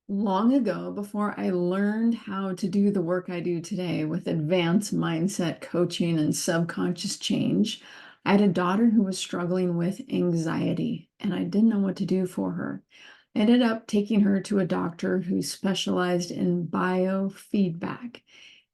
Long ago, before I learned how to do the work I do today with advanced mindset coaching and subconscious change, I had a daughter who was struggling with anxiety, and I didn't know what to do for her. I ended up taking her to a doctor who specialized in biofeedback,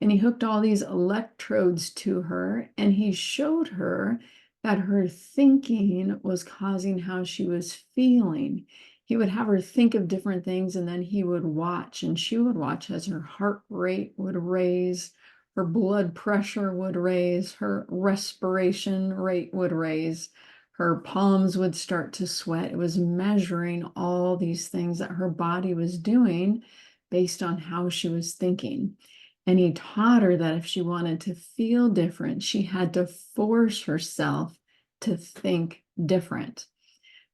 and he hooked all these electrodes to her, and he showed her that her thinking was causing how she was feeling. He would have her think of different things, and then he would watch, and she would watch as her heart rate would raise, her blood pressure would raise, her respiration rate would raise, her palms would start to sweat. It was measuring all these things that her body was doing based on how she was thinking. And he taught her that if she wanted to feel different, she had to force herself to think different.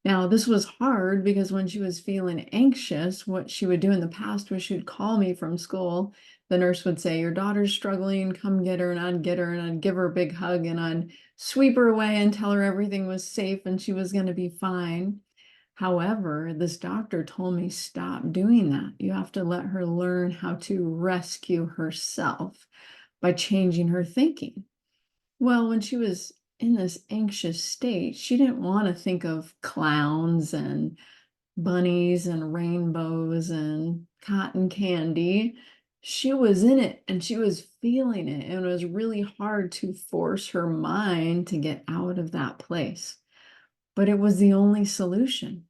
Now, this was hard because when she was feeling anxious, what she would do in the past was she would call me from school. The nurse would say, "Your daughter's struggling, come get her." And I'd get her and I'd give her a big hug and I'd sweep her away and tell her everything was safe and she was going to be fine. However, this doctor told me, stop doing that. You have to let her learn how to rescue herself by changing her thinking. Well, when she was in this anxious state, she didn't want to think of clowns and bunnies and rainbows and cotton candy. She was in it and she was feeling it, and it was really hard to force her mind to get out of that place. But it was the only solution.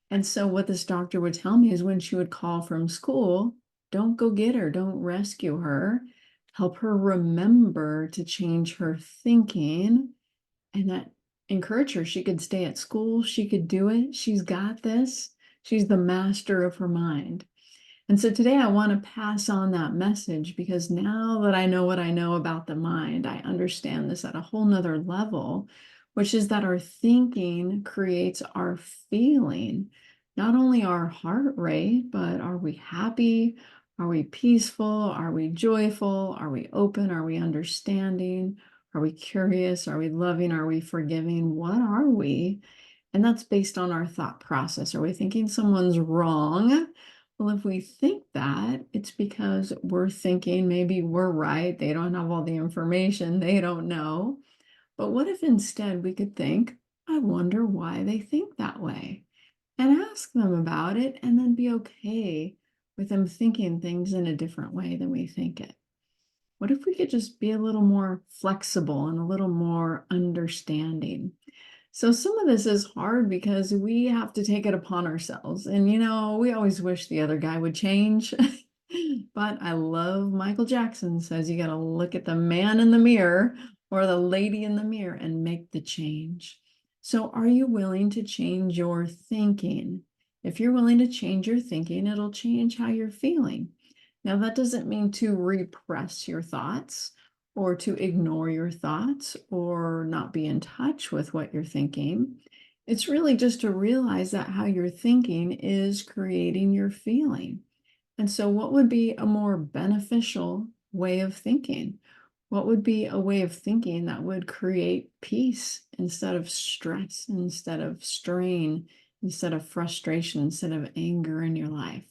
And so, what this doctor would tell me is when she would call from school, don't go get her, don't rescue her, help her remember to change her thinking, and that encourage her. She could stay at school, she could do it, she's got this, she's the master of her mind. And so today I want to pass on that message because now that I know what I know about the mind, I understand this at a whole nother level, which is that our thinking creates our feeling, not only our heart rate, but are we happy? Are we peaceful? Are we joyful? Are we open? Are we understanding? Are we curious? Are we loving? Are we forgiving? What are we? And that's based on our thought process. Are we thinking someone's wrong? Well, if we think that, it's because we're thinking maybe we're right. They don't have all the information. They don't know. But what if instead we could think, I wonder why they think that way? And ask them about it and then be okay with them thinking things in a different way than we think it. What if we could just be a little more flexible and a little more understanding? So some of this is hard because we have to take it upon ourselves. And we always wish the other guy would change. But I love Michael Jackson says you got to look at the man in the mirror or the lady in the mirror and make the change. So are you willing to change your thinking? If you're willing to change your thinking, it'll change how you're feeling. Now, that doesn't mean to repress your thoughts or to ignore your thoughts or not be in touch with what you're thinking. It's really just to realize that how you're thinking is creating your feeling. And so, what would be a more beneficial way of thinking? What would be a way of thinking that would create peace instead of stress, instead of strain, instead of frustration, instead of anger in your life?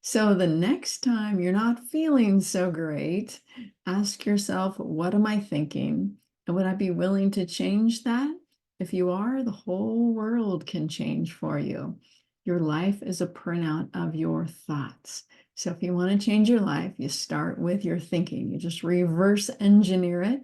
So the next time you're not feeling so great, ask yourself, what am I thinking? And would I be willing to change that? If you are, the whole world can change for you. Your life is a printout of your thoughts. So if you want to change your life, you start with your thinking. You just reverse engineer it,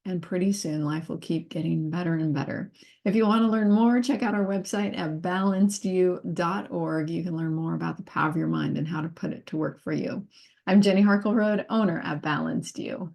and pretty soon life will keep getting better and better. If you want to learn more, check out our website at balancedyou.org. You can learn more about the power of your mind and how to put it to work for you. I'm Jenny Harkleroad, owner at Balanced You.